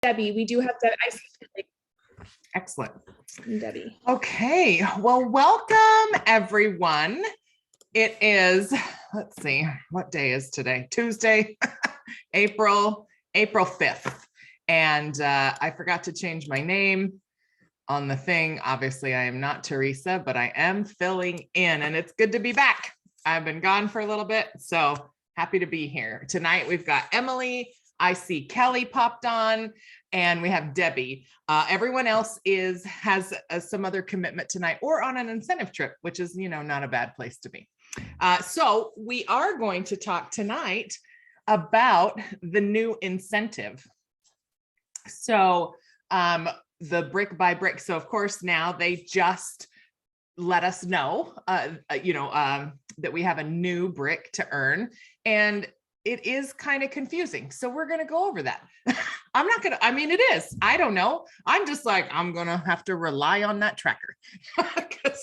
Debbie. We do have Debbie. Excellent. Debbie. Okay, well, welcome everyone. It is, let's see, what day is today? Tuesday, April 5th. And I forgot to change my name on the thing. Obviously, I am not Teresa, but I am filling in, and it's good to be back. I've been gone for a little bit, so happy to be here. Tonight, we've got Emily. I see Kelly popped on, and we have Debbie. Everyone else has some other commitment tonight or on an incentive trip, which is, not a bad place to be. So we are going to talk tonight about the new incentive. So the brick by brick. So of course, now they just let us know, that we have a new brick to earn, and it is kind of confusing. So we're going to go over that. It is, I don't know. I'm just like, I'm going to have to rely on that tracker because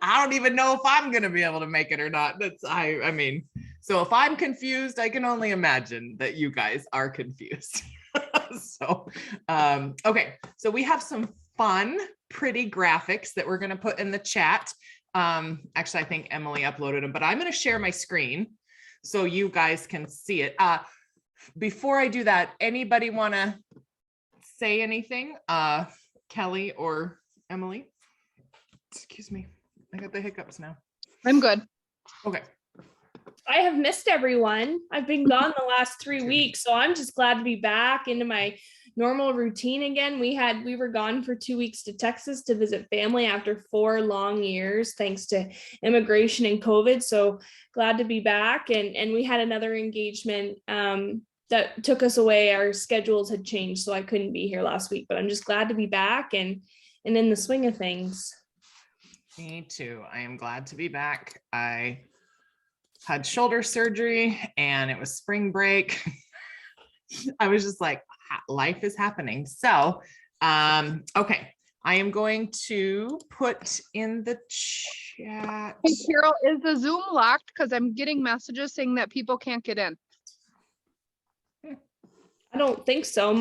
I don't even know if I'm going to be able to make it or not. So if I'm confused, I can only imagine that you guys are confused. Okay. So we have some fun, pretty graphics that we're going to put in the chat. Actually, I think Emily uploaded them, but I'm going to share my screen so you guys can see it. Before I do that, anybody want to say anything? Kelly or Emily? Excuse me. I got the hiccups now. I'm good. Okay. I have missed everyone. I've been gone the last 3 weeks, so I'm just glad to be back into my normal routine again. We were gone for 2 weeks to Texas to visit family after 4 long years, thanks to immigration and COVID. So glad to be back. And we had another engagement that took us away. Our schedules had changed, so I couldn't be here last week, but I'm just glad to be back and in the swing of things. Me too. I am glad to be back. I had shoulder surgery and it was spring break. I was just like, life is happening. So, okay. I am going to put in the chat. Hey, Carol, is the Zoom locked? Because I'm getting messages saying that people can't get in. I don't think so.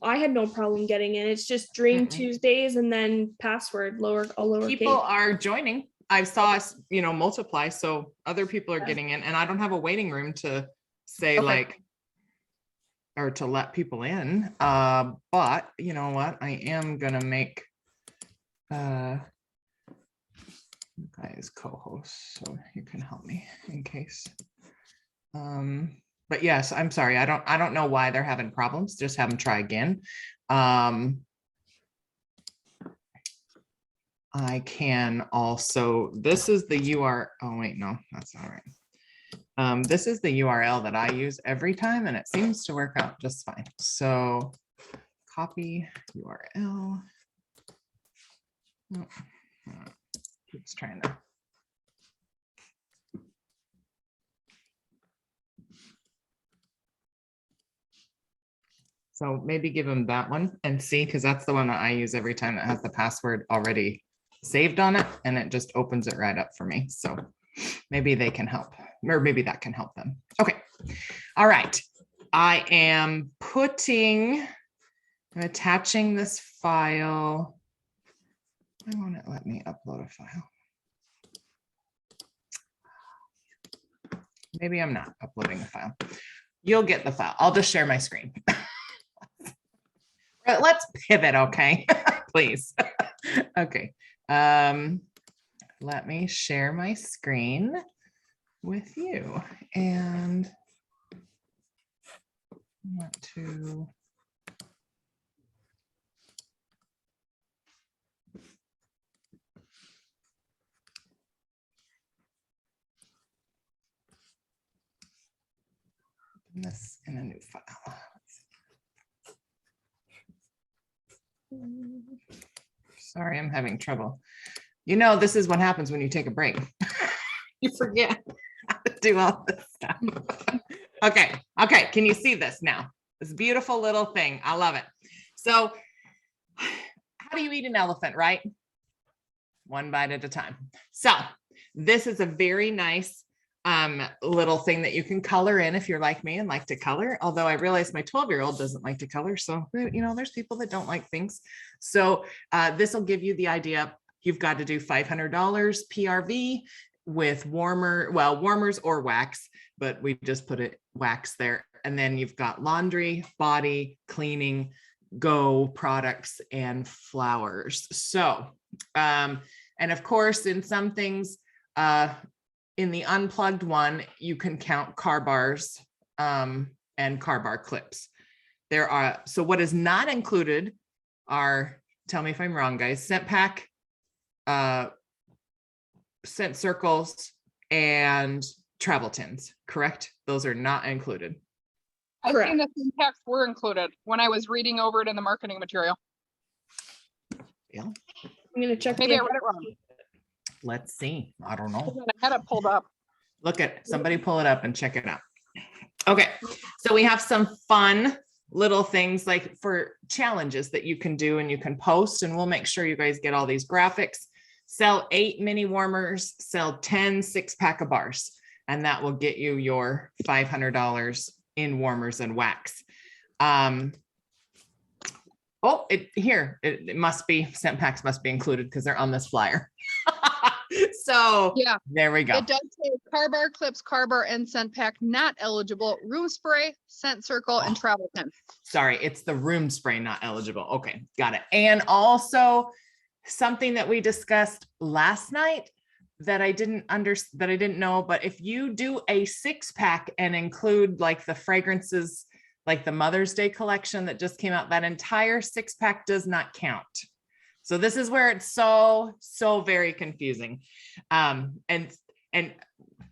I had no problem getting in. It's just Dream Tuesdays and then password lowercase. People are joining. I saw us, multiply. So other people are getting in, and I don't have a waiting room to say or to let people in. But you know what? I am going to make you guys co-hosts so you can help me in case. But yes, I'm sorry. I don't know why they're having problems. Just have them try again. I can also, this is the URL. Oh wait, no, that's all right. This is the URL that I use every time, and it seems to work out just fine. So copy URL. Oh, keeps trying to. So maybe give them that one and see, because that's the one that I use every time that has the password already saved on it, and it just opens it right up for me. So maybe they can help, or maybe that can help them. Okay. All right. I am I'm attaching this file. Why won't it let me upload a file? Maybe I'm not uploading a file. You'll get the file. I'll just share my screen. Let's pivot, okay? Please. Okay. Let me share my screen with you, and I want to open this in a new file. Sorry, I'm having trouble. This is what happens when you take a break. You forget how to do all this stuff. Okay. Can you see this now? This beautiful little thing. I love it. So how do you eat an elephant, right? One bite at a time. So this is a very nice little thing that you can color in if you're like me and like to color. Although I realize my 12-year-old doesn't like to color. So, you know, there's people that don't like things. So this will give you the idea. You've got to do $500 PRV with warmers or wax, but we just put it wax there. And then you've got laundry, body, cleaning, go products, and flowers. So, and of course, in some things, in the unplugged one, you can count car bars and car bar clips. There are, so what is not included are, tell me if I'm wrong, guys, scent pack, scent circles, and travel tins, correct? Those are not included. I think the scent packs were included when I was reading over it in the marketing material. Yeah. I'm gonna check. Maybe I read it wrong. Let's see. I don't know. I had it pulled up. Look at somebody pull it up and check it out. Okay, so we have some fun little things like for challenges that you can do and you can post, and we'll make sure you guys get all these graphics. Sell 8 mini warmers, sell 10 6-pack of bars, and that will get you your $500 in warmers and wax. Oh, it must be, scent packs must be included because they're on this flyer. So yeah, there we go. It does say car bar clips, car bar, and scent pack not eligible. Room spray, scent circle, and travel pen. Sorry, it's the room spray not eligible. Okay, got it. And also something that we discussed last night that I didn't know, but if you do a 6-pack and include like the fragrances, like the Mother's Day collection that just came out, that entire 6-pack does not count. So this is where it's so very confusing. And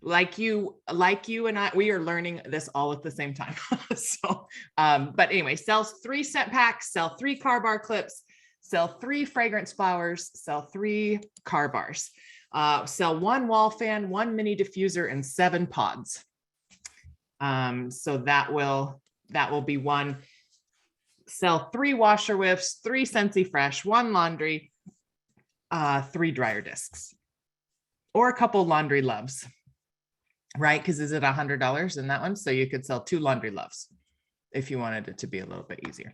like you and I, we are learning this all at the same time. So, but anyway, sells 3 scent packs, sell 3 car bar clips, sell 3 fragrance flowers, sell 3 car bars, sell 1 wall fan, 1 mini diffuser, and 7 pods. So that will be one. Sell 3 washer whiffs, 3 Scentsy Fresh, 1 laundry, 3 dryer discs, or a couple laundry loves, right? Because is it $100 in that one? So you could sell 2 laundry loves if you wanted it to be a little bit easier.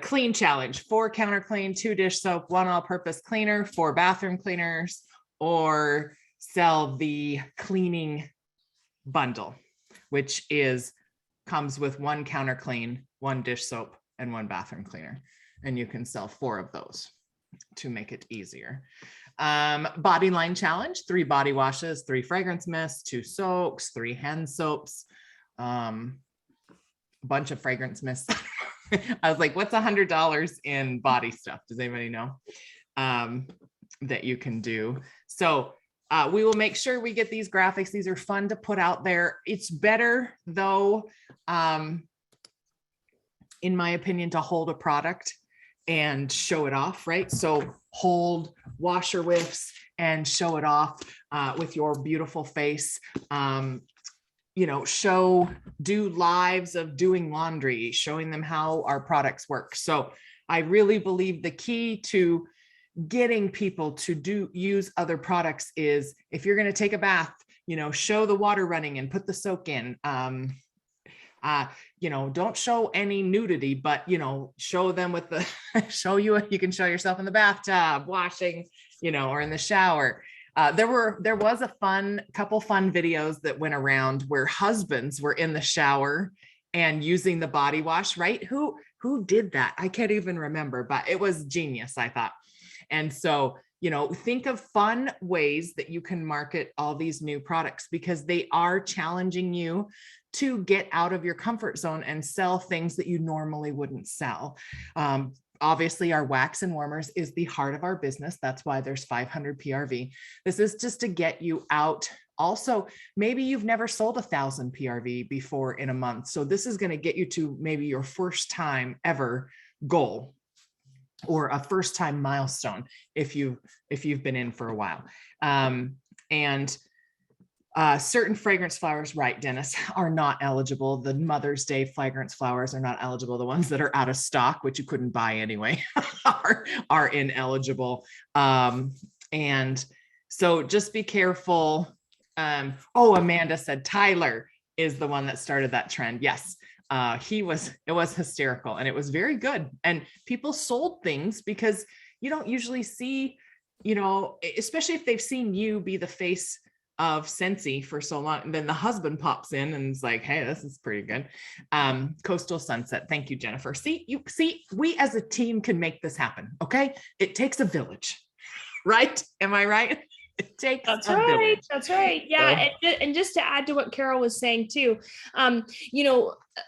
Clean challenge: 4 counter clean, 2 dish soap, 1 all-purpose cleaner, 4 bathroom cleaners, or sell the cleaning bundle, which comes with 1 counter clean, 1 dish soap, and 1 bathroom cleaner. And you can sell 4 of those to make it easier. Body line challenge: 3 body washes, 3 fragrance mists, 2 soaks, 3 hand soaps, a bunch of fragrance mists. I was like, what's $100 in body stuff? Does anybody know that you can do? So we will make sure we get these graphics. These are fun to put out there. It's better though, in my opinion, to hold a product and show it off, right? So hold washer whiffs and show it off with your beautiful face. You know, do lives of doing laundry, showing them how our products work. So I really believe the key to getting people to use other products is, if you're going to take a bath, you know, show the water running and put the soak in. You know, don't show any nudity, but, you know, show them with the, you can show yourself in the bathtub, washing, you know, or in the shower. There was a couple fun videos that went around where husbands were in the shower and using the body wash, right? Who did that? I can't even remember, but it was genius, I thought. And so, you know, think of fun ways that you can market all these new products, because they are challenging you to get out of your comfort zone and sell things that you normally wouldn't sell. Obviously, our wax and warmers is the heart of our business. That's why there's 500 PRV. This is just to get you out. Also, maybe you've never sold 1,000 PRV before in a month. So this is going to get you to maybe your first time ever goal, or a first time milestone if you've been in for a while. Certain fragrance flowers, right, Dennis, are not eligible. The Mother's Day fragrance flowers are not eligible. The ones that are out of stock, which you couldn't buy anyway, are ineligible. And So just be careful. Oh, Amanda said Tyler is the one that started that trend. Yes. It was hysterical and it was very good. And people sold things because you don't usually see, especially if they've seen you be the face of Scentsy for so long, and then the husband pops in and is like, hey, this is pretty good. Coastal Sunset. Thank you, Jennifer. See, we as a team can make this happen. Okay. It takes a village, right? Am I right? It takes That's a right. village. That's right. Yeah. And just to add to what Carol was saying too,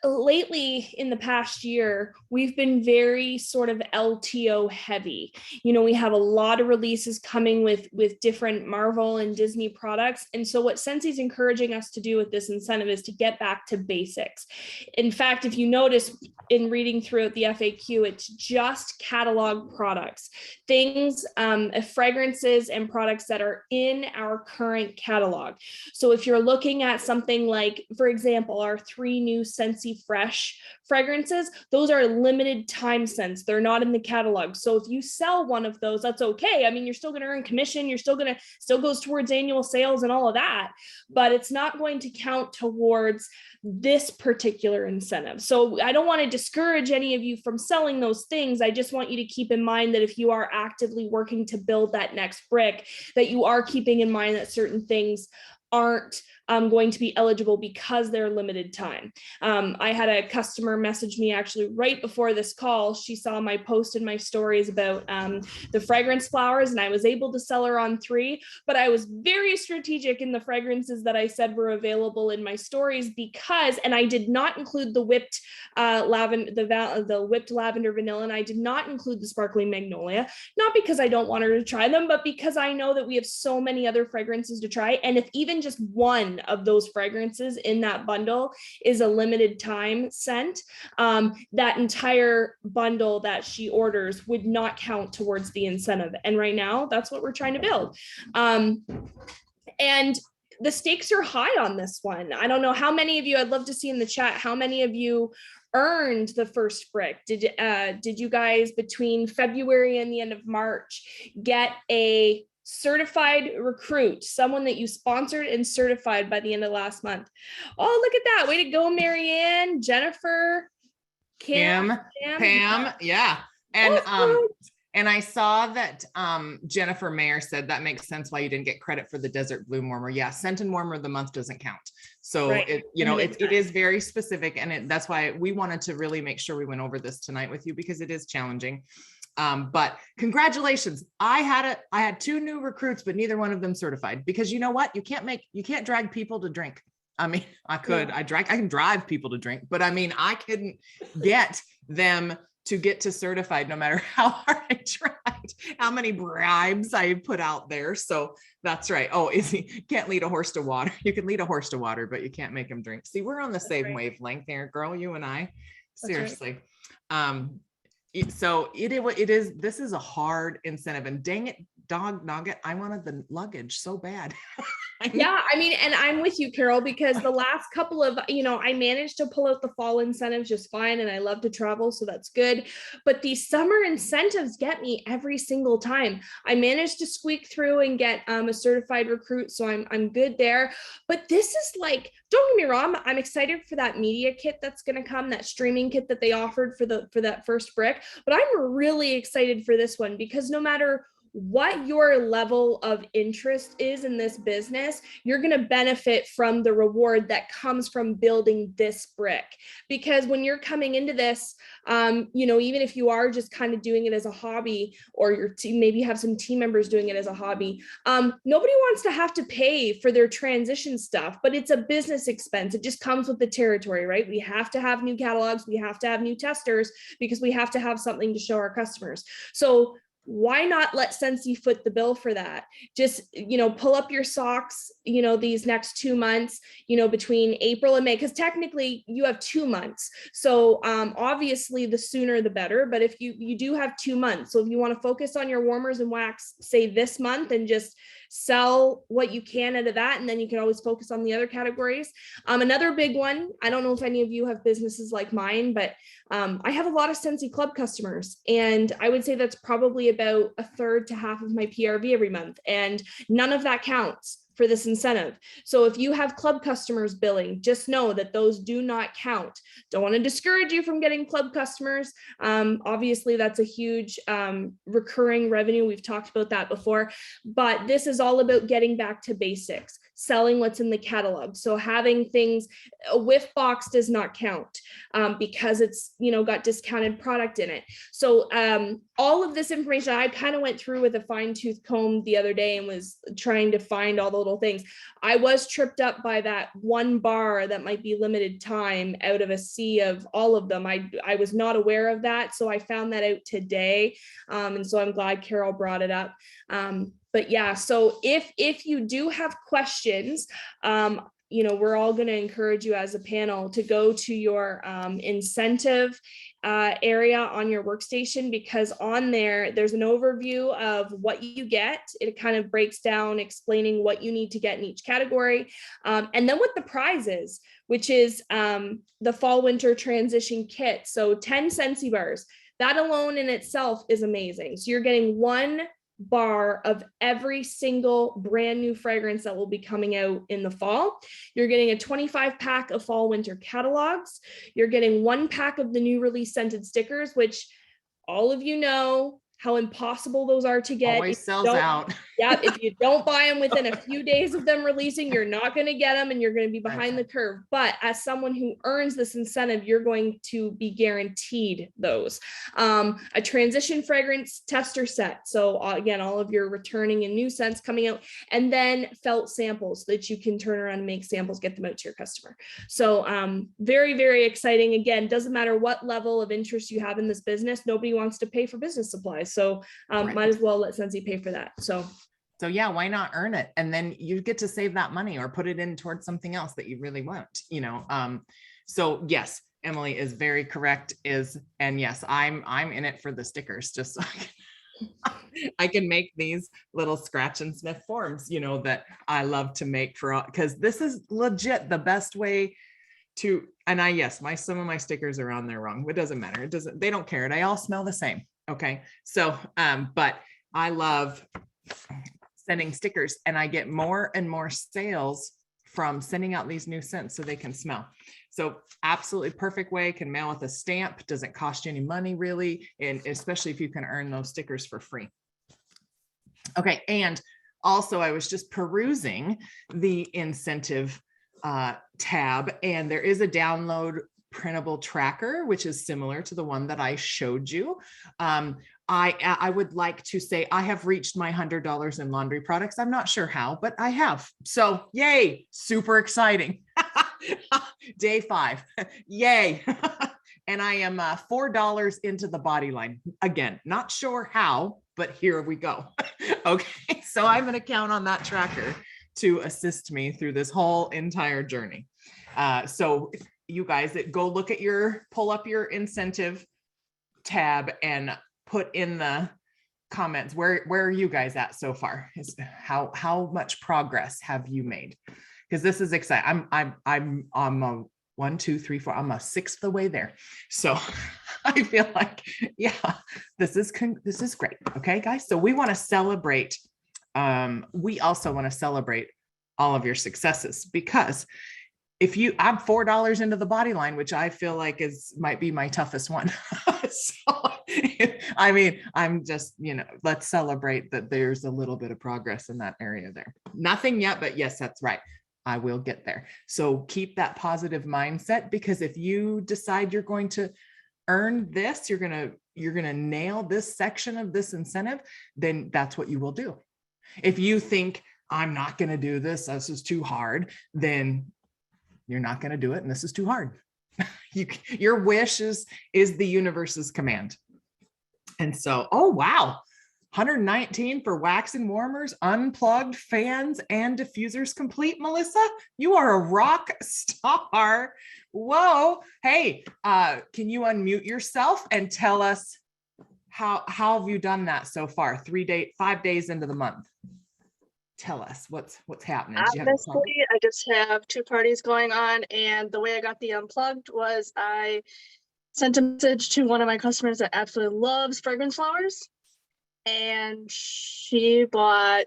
lately in the past year, we've been very sort of LTO heavy. We have a lot of releases coming with different Marvel and Disney products. And so what Scentsy's encouraging us to do with this incentive is to get back to basics. In fact, if you notice in reading throughout the FAQ, it's just catalog products, things, fragrances and products that are in our current catalog. So if you're looking at something like, for example, our 3 new Scentsy Fresh fragrances, those are limited time scents. They're not in the catalog. So if you sell one of those, that's okay. I mean, you're still going to earn commission. You're still goes towards annual sales and all of that, but it's not going to count towards this particular incentive. So I don't want to discourage any of you from selling those things. I just want you to keep in mind that if you are actively working to build that next brick, that you are keeping in mind that certain things aren't going to be eligible because they're limited time. I had a customer message me actually right before this call. She saw my post in my stories about the fragrance flowers, and I was able to sell her on 3, but I was very strategic in the fragrances that I said were available in my stories because, and I did not include the whipped lavender, the whipped lavender vanilla, and I did not include the sparkling magnolia, not because I don't want her to try them, but because I know that we have so many other fragrances to try. And if even just one of those fragrances in that bundle is a limited time scent, that entire bundle that she orders would not count towards the incentive. And right now, that's what we're trying to build. And the stakes are high on this one. I don't know how many of you, I'd love to see in the chat, how many of you earned the first brick? Did you guys between February and the end of March get a certified recruit, someone that you sponsored and certified by the end of last month? Oh, look at that. Way to go, Marianne, Jennifer, Kim, Pam. Yeah. And I saw that Jennifer Mayer said that makes sense why you didn't get credit for the Desert Bloom Warmer. Yeah, Scent and Warmer of the Month doesn't count. So right. It is very specific, and that's why we wanted to really make sure we went over this tonight with you, because it is challenging. But congratulations. I had 2 new recruits, but neither one of them certified, because you know what? You can't drag people to drink. I mean, I can drive people to drink, but I mean, I couldn't get them to get to certified no matter how hard I tried, how many bribes I put out there. So that's right. Oh, can't lead a horse to water. You can lead a horse to water, but you can't make them drink. See, we're on the same wavelength there, girl, you and I. Seriously. So this is a hard incentive, and dang it, dog nugget, I wanted the luggage so bad. Yeah, I mean, and I'm with you, Carol, because the last couple of, I managed to pull out the fall incentives just fine, and I love to travel, so that's good. But these summer incentives get me every single time. I managed to squeak through and get a certified recruit, so I'm good there. But this is like, don't get me wrong, I'm excited for that media kit that's going to come, that streaming kit that they offered for that first brick. But I'm really excited for this one, because no matter what your level of interest is in this business, you're going to benefit from the reward that comes from building this brick. Because when you're coming into this, even if you are just kind of doing it as a hobby, or your team, maybe you have some team members doing it as a hobby, nobody wants to have to pay for their transition stuff, but it's a business expense. It just comes with the territory, right? We have to have new catalogs. We have to have new testers, because we have to have something to show our customers. So why not let Scentsy foot the bill for that? Just, pull up your socks, these next 2 months, between April and May, because technically you have 2 months. So obviously the sooner the better, but if you do have 2 months, so if you want to focus on your warmers and wax, say this month, and just sell what you can out of that, and then you can always focus on the other categories. Another big one, I don't know if any of you have businesses like mine, but I have a lot of Scentsy Club customers, and I would say that's probably about a third to half of my PRV every month, and none of that counts for this incentive. So if you have club customers billing, just know that those do not count. Don't want to discourage you from getting club customers. Obviously, that's a huge recurring revenue. We've talked about that before, but this is all about getting back to basics, selling what's in the catalog. So having things, a whiff box does not count because it's, got discounted product in it. So all of this information I kind of went through with a fine tooth comb the other day and was trying to find all the little things. I was tripped up by that one bar that might be limited time out of a sea of all of them. I was not aware of that. So I found that out today. And so I'm glad Carol brought it up. But yeah, so if you do have questions, we're all going to encourage you as a panel to go to your incentive area on your workstation, because on there's an overview of what you get. It kind of breaks down explaining what you need to get in each category. And then what the prize is, which is the fall winter transition kit. So 10 Scentsy bars, that alone in itself is amazing. So you're getting one bar of every single brand new fragrance that will be coming out in the fall. You're getting a 25 pack of fall winter catalogs. You're getting 1 pack of the new release scented stickers, which all of you know how impossible those are to get. Always sells out. Yeah, if you don't buy them within a few days of them releasing, you're not going to get them and you're going to be behind the curve. But as someone who earns this incentive, you're going to be guaranteed those. A transition fragrance tester set. So again, all of your returning and new scents coming out, and then felt samples that you can turn around and make samples, get them out to your customer. So very, very exciting. Again, doesn't matter what level of interest you have in this business, nobody wants to pay for business supplies. So might as well let Scentsy pay for that. So yeah, why not earn it? And then you get to save that money or put it in towards something else that you really want, So yes, Emily is very correct. And yes, I'm in it for the stickers, just so I can make these little scratch and sniff forms, that I love to make because this is legit the best way to, and some of my stickers are on there wrong. It doesn't matter. They don't care. They all smell the same. Okay. So, but I love sending stickers, and I get more and more sales from sending out these new scents so they can smell. So absolutely perfect way. Can mail with a stamp, doesn't cost you any money really. And especially if you can earn those stickers for free. Okay. And also I was just perusing the incentive tab, and there is a download printable tracker, which is similar to the one that I showed you. I would like to say I have reached my $100 in laundry products. I'm not sure how, but I have. So yay, super exciting. Day 5, yay. And I am $4 into the body line. Again, not sure how, but here we go. Okay, so I'm going to count on that tracker to assist me through this whole entire journey. So you guys that go pull up your incentive tab and put in the comments, where are you guys at so far? How much progress have you made? Because this is exciting. I'm a 1, 2, 3, 4. I'm a 6th of the way there. So I feel like, yeah, this is great. Okay, guys. So we want to celebrate. We also want to celebrate all of your successes, because if I'm $4 into the body line, which I feel like might be my toughest one. So, I mean, I'm just, let's celebrate that there's a little bit of progress in that area there. Nothing yet, but yes, that's right. I will get there. So keep that positive mindset, because if you decide you're going to earn this, you're going to nail this section of this incentive, then that's what you will do. If you think I'm not going to do this is too hard, then you're not going to do it. And this is too hard. Your wish is the universe's command. And so, oh, wow. 119 for wax and warmers, unplugged fans, and diffusers complete. Melissa, you are a rock star. Whoa. Hey, can you unmute yourself and tell us how have you done that so far? 5 days into the month. tell us what's happening. Do you have a Honestly, I just have 2 parties going on, and the way I got the unplugged was I sent a message to one of my customers that absolutely loves fragrance flowers, and she bought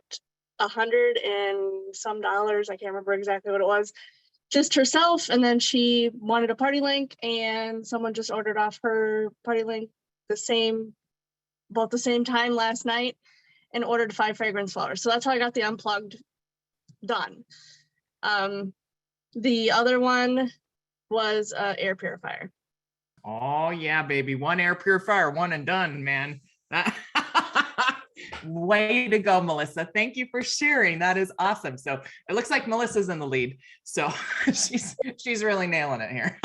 $100 and some dollars. I can't remember exactly what it was, just herself. And then she wanted a party link, and someone just ordered off her party link about the same time last night, and ordered 5 fragrance flowers. So that's how I got the unplugged done. The other one was air purifier. Oh yeah, baby. 1 air purifier, 1 and done, man. Way to go, Melissa. Thank you for sharing. That is awesome. So it looks like Melissa's in the lead. So she's really nailing it here.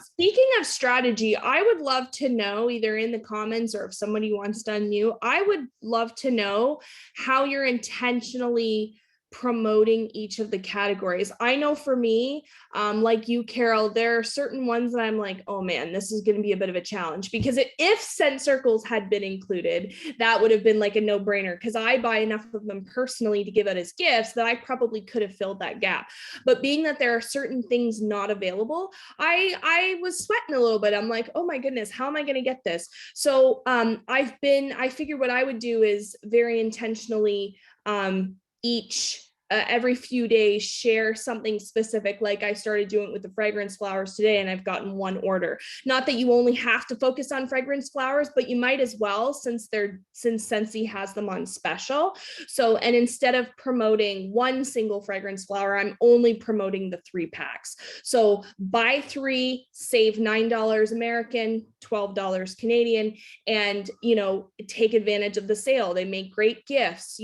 Speaking of strategy, I would love to know, either in the comments or if somebody wants to unmute, I would love to know how you're intentionally promoting each of the categories. I know for me, like you, Carol, there are certain ones that I'm like, oh man, this is going to be a bit of a challenge, because if scent circles had been included, that would have been like a no-brainer, because I buy enough of them personally to give out as gifts that I probably could have filled that gap. But being that there are certain things not available, I was sweating a little bit. I'm like, oh my goodness, how am I going to get this? So I figured what I would do is very intentionally every few days share something specific, like I started doing with the fragrance flowers today, and I've gotten 1 order. Not that you only have to focus on fragrance flowers, but you might as well, since Scentsy has them on special. So, and instead of promoting 1 single fragrance flower, I'm only promoting the 3 packs. So buy 3, save $9 American, $12 Canadian, and take advantage of the sale. They make great gifts,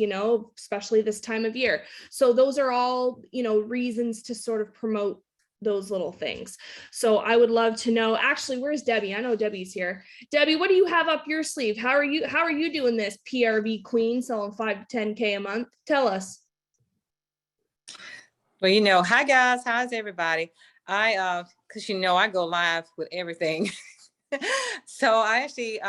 especially this time of year. So those are all, reasons to sort of promote those little things. So I would love to know, actually, where's Debbie? I know Debbie's here. Debbie, what do you have up your sleeve? How are you doing this, PRV queen, selling 5 to 10K a month? Tell us. Well, hi guys, how's everybody? Because I go live with everything. So I actually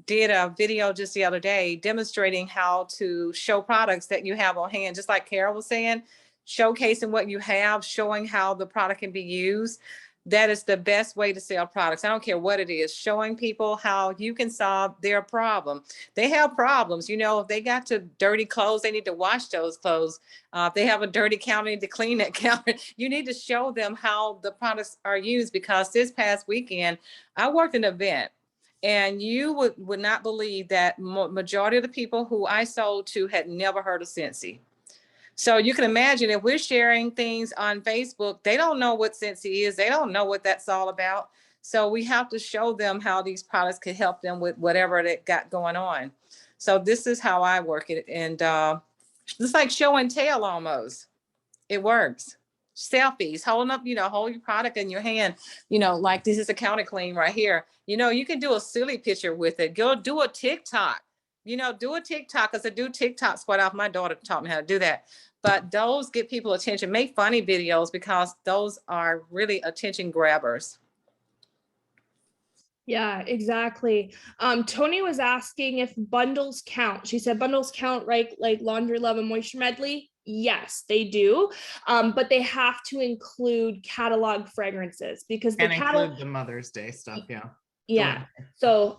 did a video just the other day demonstrating how to show products that you have on hand, just like Carol was saying, showcasing what you have, showing how the product can be used. That is the best way to sell products. I don't care what it is, showing people how you can solve their problem. They have problems, if they got to dirty clothes, they need to wash those clothes. If they have a dirty counter, they need to clean that counter. You need to show them how the products are used, because this past weekend, I worked an event. And you would not believe that majority of the people who I sold to had never heard of Scentsy. So you can imagine, if we're sharing things on Facebook, they don't know what Scentsy is. They don't know what that's all about. So we have to show them how these products can help them with whatever they got going on. So this is how I work it. And it's like show and tell almost. It works. Selfies, holding up, hold your product in your hand, like this is a counter clean right here. You can do a silly picture with it. Go do a TikTok, do a TikTok, because I do TikToks quite often. My daughter taught me how to do that. But those get people attention. Make funny videos, because those are really attention grabbers. Yeah, exactly. Tony was asking if bundles count. She said bundles count, right? Like Laundry Love and Moisture Medley. Yes, they do. But they have to include catalog fragrances, because the include the Mother's Day stuff. Yeah. Yeah. So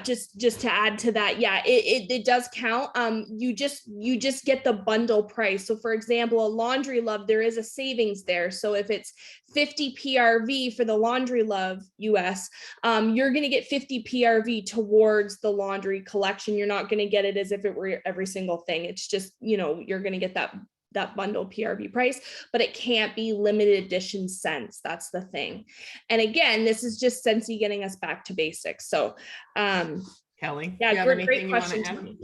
just to add to that, it does count. You just get the bundle price. So for example, a Laundry Love, there is a savings there. So if it's 50 PRV for the Laundry Love US, you're going to get 50 PRV towards the laundry collection. You're not going to get it as if it were every single thing. It's just, you're going to get that bundle PRV price, but it can't be limited edition scents. That's the thing. And again, this is just Scentsy getting us back to basics. So Kelly, yeah, great question, Tony.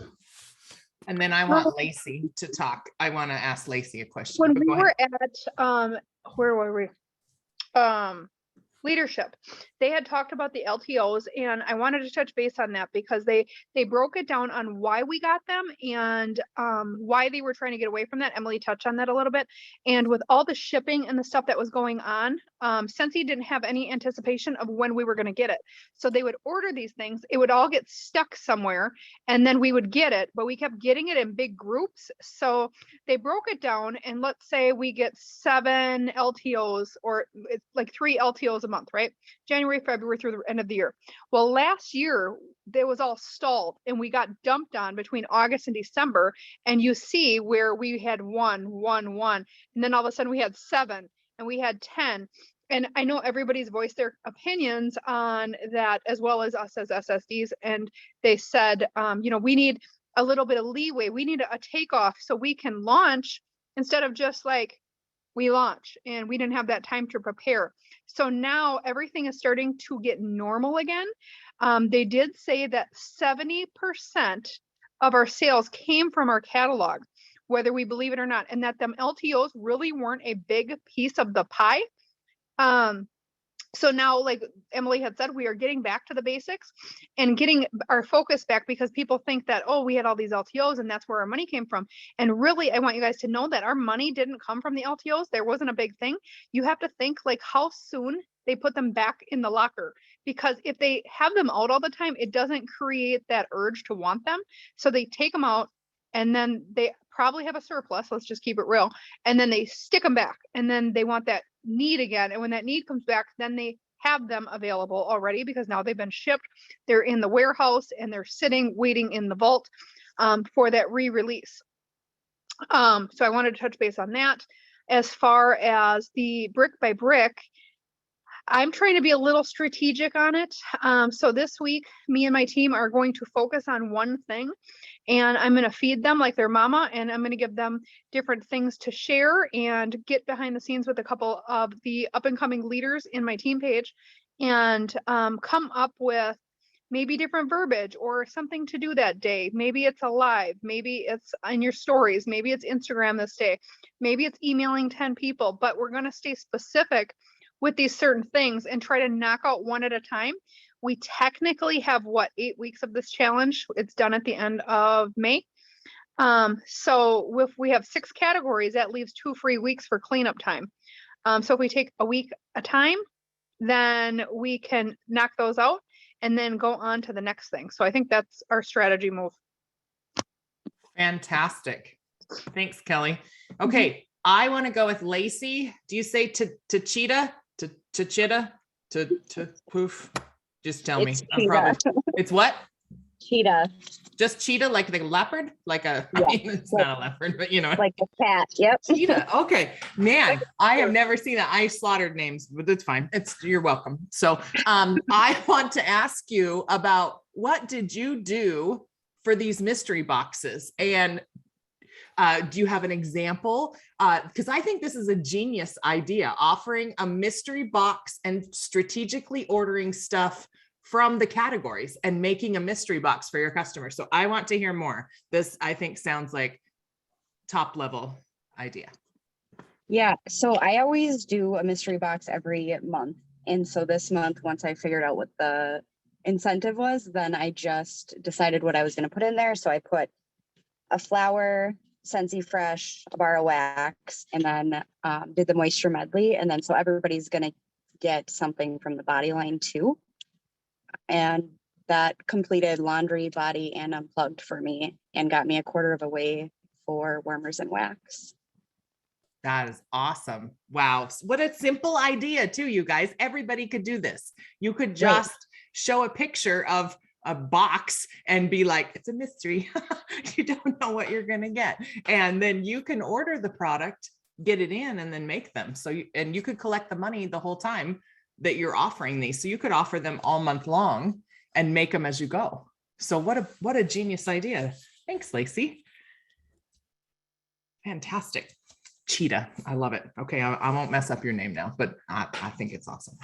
And then I want Lacey to talk. I want to ask Lacey a question. When we were at where were we? leadership. They had talked about the LTOs, and I wanted to touch base on that because they broke it down on why we got them and why they were trying to get away from that. Emily touched on that a little bit. And with all the shipping and the stuff that was going on, Scentsy didn't have any anticipation of when we were going to get it. So they would order these things, it would all get stuck somewhere, and then we would get it, but we kept getting it in big groups. So they broke it down, and let's say we get 7 LTOs, or it's like 3 LTOs a month, right? January, February through the end of the year. Well, last year it was all stalled and we got dumped on between August and December. And you see where we had 1, 1, 1, and then all of a sudden we had 7 and we had 10. And I know everybody's voiced their opinions on that, as well as us as SSDs. And they said, you know, we need a little bit of leeway. We need a takeoff so we can launch instead of just like we launch, and we didn't have that time to prepare. So now everything is starting to get normal again. They did say that 70% of our sales came from our catalog, whether we believe it or not, and that them LTOs really weren't a big piece of the pie. So now, like Emily had said, we are getting back to the basics and getting our focus back, because people think that, oh, we had all these LTOs and that's where our money came from. And really, I want you guys to know that our money didn't come from the LTOs. There wasn't a big thing. You have to think like how soon they put them back in the locker, because if they have them out all the time, it doesn't create that urge to want them. So they take them out, and then they probably have a surplus. Let's just keep it real. And then they stick them back, and then they want that need again. And when that need comes back, then they have them available already, because now they've been shipped. They're in the warehouse and they're sitting, waiting in the vault for that re-release. So I wanted to touch base on that. As far as the brick by brick, I'm trying to be a little strategic on it. So this week, me and my team are going to focus on one thing, and I'm going to feed them like their mama, and I'm going to give them different things to share and get behind the scenes with a couple of the up and coming leaders in my team page, and come up with maybe different verbiage or something to do that day. Maybe it's a live, maybe it's in your stories, maybe it's Instagram this day, maybe it's emailing 10 people, but we're going to stay specific with these certain things and try to knock out one at a time. We technically have 8 weeks of this challenge. It's done at the end of May. So if we have 6 categories, that leaves 2 free weeks for cleanup time. So if we take a week a time, then we can knock those out and then go on to the next thing. So I think that's our strategy move. Fantastic. Thanks, Kelly. Okay. I want to go with Lacey. Do you say to cheetah? To cheetah? To poof? Just tell me. It's what? Cheetah. Just cheetah, like the leopard? Like a, yeah, I mean, it's like, not a leopard, but you know. Like a cat, yep. Cheetah, okay. Man, I have never seen that. I slaughtered names, but it's fine. You're welcome. So I want to ask you about, what did you do for these mystery boxes? And do you have an example? Because I think this is a genius idea, offering a mystery box and strategically ordering stuff from the categories and making a mystery box for your customers. So I want to hear more. This, I think, sounds like top level idea. Yeah, so I always do a mystery box every month. And so this month, once I figured out what the incentive was, then I just decided what I was going to put in there. So I put a flower, Scentsy Fresh, a bar of wax, and then did the moisture medley. And then so everybody's going to get something from the body line too. And that completed laundry, body, and unplugged for me and got me a quarter of a way for warmers and wax. That is awesome. Wow. What a simple idea too, you guys. Everybody could do this. You could just show a picture of a box and be like, it's a mystery. You don't know what you're going to get. And then you can order the product, get it in, and then make them. So you could collect the money the whole time that you're offering these. So you could offer them all month long and make them as you go. So what a genius idea. Thanks, Lacey. Fantastic. Cheetah. I love it. Okay. I won't mess up your name now, but I think it's awesome.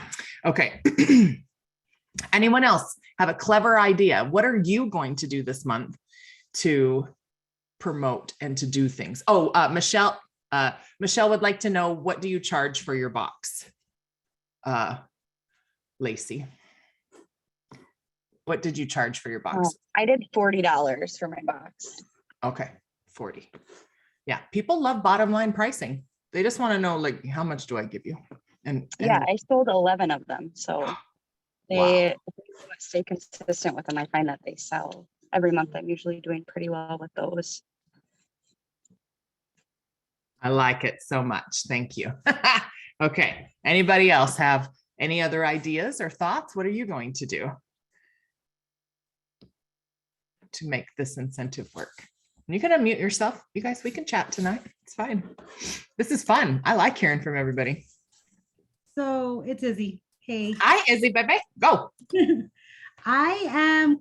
Okay. Anyone else have a clever idea? What are you going to do this month to promote and to do things? Oh, Michelle would like to know, what do you charge for your box? Lacey? What did you charge for your box? I did $40 for my box. Okay, 40. Yeah, people love bottom line pricing. They just want to know, like, how much do I give you? And Yeah, I sold 11 of them. So they stay consistent with them. I find that they sell every month. I'm usually doing pretty well with those. I like it so much. Thank you. Okay. Anybody else have any other ideas or thoughts? What are you going to do to make this incentive work? And you can unmute yourself. You guys, we can chat tonight. It's fine. This is fun. I like hearing from everybody. So it's Izzy. Hey. Hi, Izzy, baby. Go. I am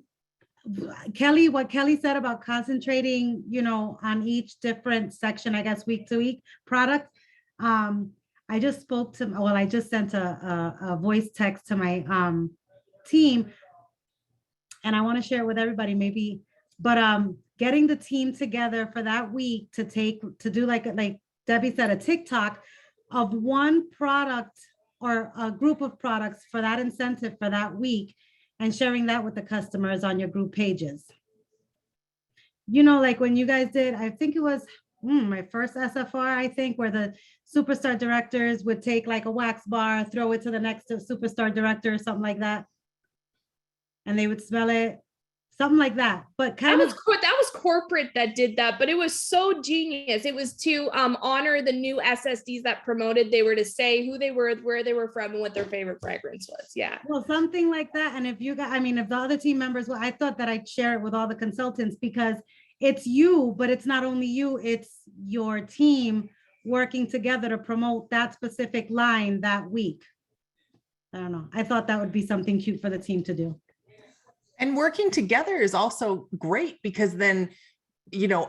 Kelly, what Kelly said about concentrating, on each different section, I guess, week to week product. I just I just sent a voice text to my team, and I want to share it with everybody maybe, but getting the team together for that week to do like Debbie said, a TikTok of one product or a group of products for that incentive for that week, and sharing that with the customers on your group pages. Like when you guys did, I think it was my first SFR, I think, where the superstar directors would take like a wax bar, throw it to the next superstar director or something like that. And they would smell it, something like that. But that was corporate that did that, but it was so genius. It was to honor the new SSDs that promoted. They were to say who they were, where they were from, and what their favorite fragrance was. Yeah. Well, something like that. And if if the other team members, well, I thought that I'd share it with all the consultants, because it's you, but it's not only you, it's your team working together to promote that specific line that week. I don't know. I thought that would be something cute for the team to do. And working together is also great, because then,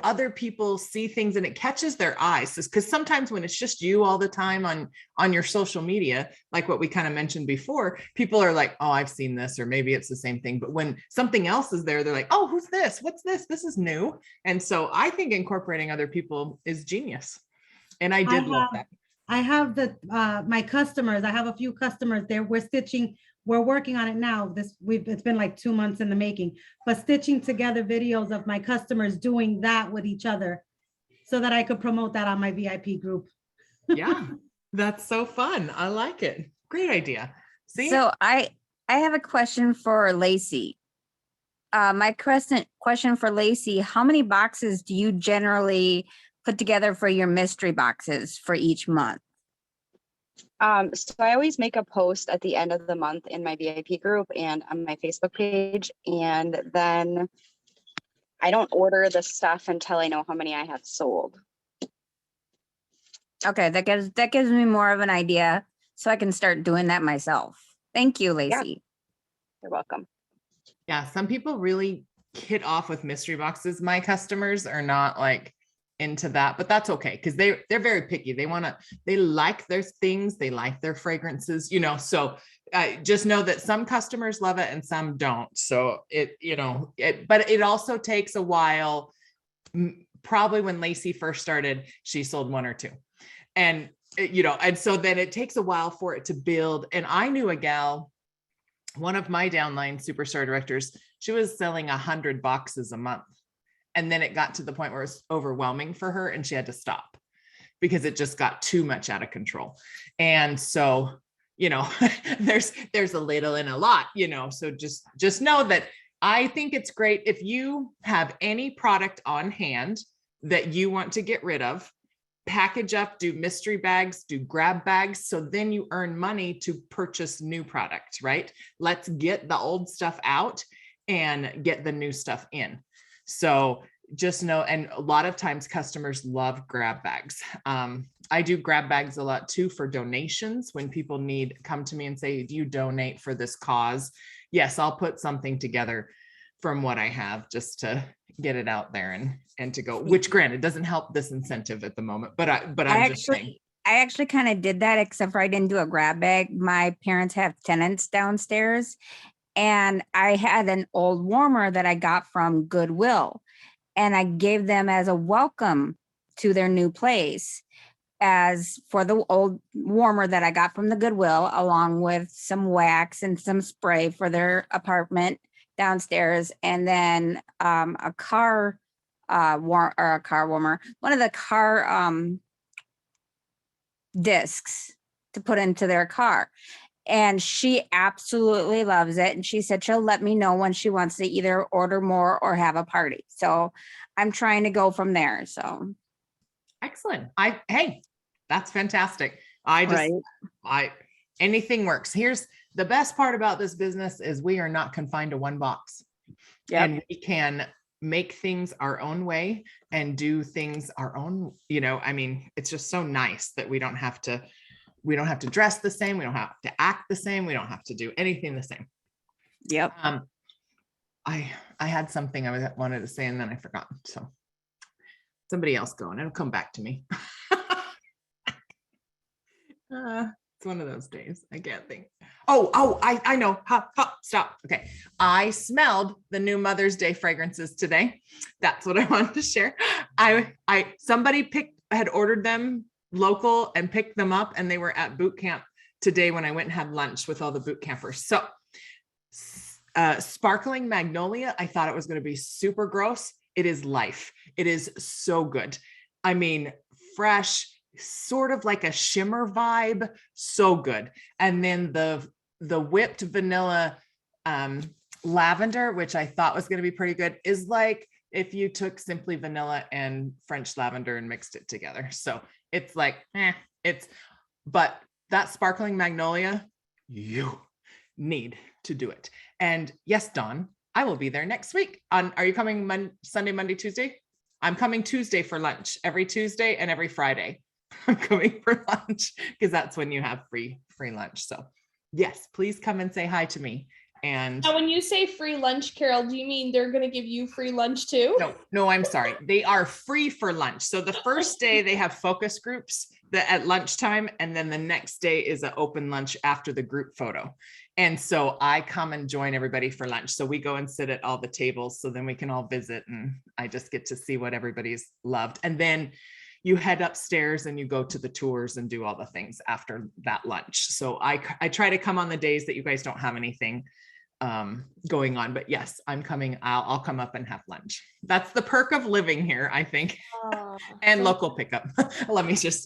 other people see things and it catches their eyes. Because sometimes when it's just you all the time on your social media, like what we kind of mentioned before, people are like, oh, I've seen this, or maybe it's the same thing. But when something else is there, they're like, oh, who's this? What's this? This is new. And so I think incorporating other people is genius. And I did love that. I have my customers. I have a few customers there. We're working on it now. It's been like 2 months in the making, but stitching together videos of my customers doing that with each other so that I could promote that on my VIP group. Yeah, that's so fun. I like it. Great idea. See? So I have a question for Lacey. My question for Lacey, how many boxes do you generally put together for your mystery boxes for each month? So I always make a post at the end of the month in my VIP group and on my Facebook page. And then I don't order the stuff until I know how many I have sold. Okay, that gives me more of an idea, so I can start doing that myself. Thank you, Lacey. Yeah. You're welcome. Yeah, some people really hit off with mystery boxes. My customers are not like into that, but that's okay, because they're very picky. They like their things, they like their fragrances, so just know that some customers love it and some don't. So but it also takes a while. Probably when Lacey first started, she sold 1 or 2, and and so then it takes a while for it to build. And I knew a gal, one of my downline superstar directors, she was selling 100 boxes a month. And then it got to the point where it was overwhelming for her and she had to stop because it just got too much out of control. And so, there's a little and a lot, so just know that I think it's great if you have any product on hand that you want to get rid of, package up, do mystery bags, do grab bags. So then you earn money to purchase new product, right? Let's get the old stuff out and get the new stuff in. So just know, and a lot of times customers love grab bags. I do grab bags a lot too for donations. When people come to me and say, do you donate for this cause? Yes, I'll put something together from what I have just to get it out there and to go, which granted doesn't help this incentive at the moment, but I'm just saying. I actually kind of did that, except for I didn't do a grab bag. My parents have tenants downstairs, and I had an old warmer that I got from Goodwill, and I gave them as a welcome to their new place. as for the old warmer that I got from the Goodwill, along with some wax and some spray for their apartment downstairs, and then a car warmer, one of the car discs to put into their car. And she absolutely loves it. And she said she'll let me know when she wants to either order more or have a party. So I'm trying to go from there. So Excellent. Hey, that's fantastic. Anything works. Here's the best part about this business is we are not confined to one box. And we can make things our own way and do things our own, I mean, it's just so nice that we don't have to dress the same. We don't have to act the same. We don't have to do anything the same. Yep. I had something I wanted to say and then I forgot. So somebody else go and it'll come back to me. It's one of those days. I can't think. I know. Stop. Okay. I smelled the new Mother's Day fragrances today. That's what I wanted to share. Somebody had ordered them local and picked them up, and they were at boot camp today when I went and had lunch with all the boot campers. So sparkling magnolia, I thought it was going to be super gross. It is life. It is so good. I mean, fresh, sort of like a shimmer vibe. So good. And then the whipped vanilla lavender, which I thought was going to be pretty good, is like if you took simply vanilla and French lavender and mixed it together. So it's like, but that sparkling magnolia, you need to do it. And yes, Dawn, I will be there next week. Are you coming Sunday, Monday, Tuesday? I'm coming Tuesday for lunch, every Tuesday and every Friday. I'm coming for lunch because that's when you have free lunch. So yes, please come and say hi to me. And now, when you say free lunch, Carol, do you mean they're going to give you free lunch too? No, I'm sorry. They are free for lunch. So the first day they have focus groups at lunchtime, and then the next day is an open lunch after the group photo. And so I come and join everybody for lunch. So we go and sit at all the tables, so then we can all visit, and I just get to see what everybody's loved. And then you head upstairs and you go to the tours and do all the things after that lunch. So I try to come on the days that you guys don't have anything going on, but yes, I'm coming. I'll come up and have lunch. That's the perk of living here, I think. And local pickup. let me just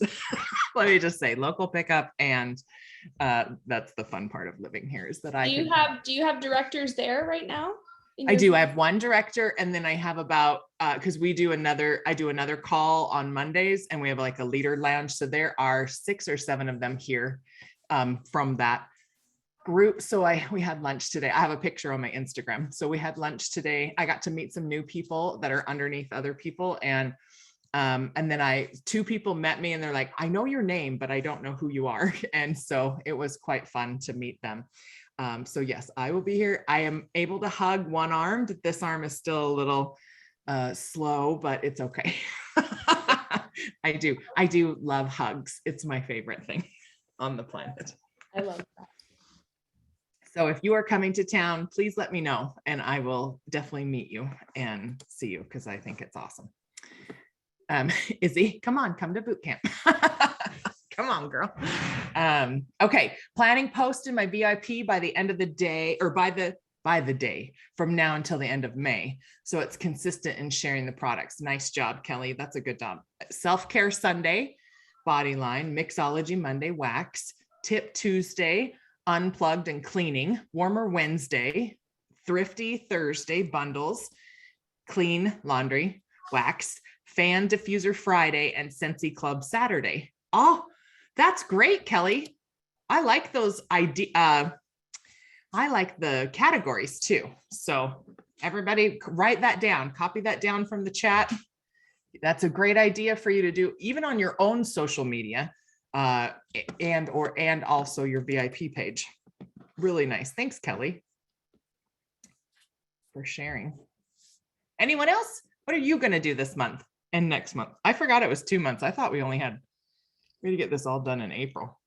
say local pickup. And that's the fun part of living here is that do you have directors there right now? I do. I have one director, and then I have about because I do another call on Mondays, and we have like a leader lounge. So there are 6 or 7 of them here from that group. So we had lunch today. I have a picture on my Instagram. So we had lunch today. I got to meet some new people that are underneath other people. And then 2 people met me and they're like, I know your name, but I don't know who you are. And so it was quite fun to meet them. So yes, I will be here. I am able to hug one-armed. This arm is still a little slow, but it's okay. I do love hugs. It's my favorite thing on the planet. I love that. So if you are coming to town, please let me know and I will definitely meet you and see you because I think it's awesome. Izzy, come to boot camp. Come on, girl. Okay. Planning post in my VIP by the end of the day, or by the day from now until the end of May. So it's consistent in sharing the products. Nice job, Kelly. That's a good job. Self-care Sunday, body line, mixology Monday, wax, tip Tuesday, unplugged and cleaning, warmer Wednesday, thrifty Thursday, bundles, clean laundry, wax, fan diffuser Friday, and Scentsy Club Saturday. Oh, that's great, Kelly. I like those I like the categories too. So everybody write that down, copy that down from the chat. That's a great idea for you to do even on your own social media and also your VIP page. Really nice. Thanks, Kelly, for sharing. Anyone else? What are you going to do this month and next month? I forgot it was 2 months. I thought we had to get this all done in April.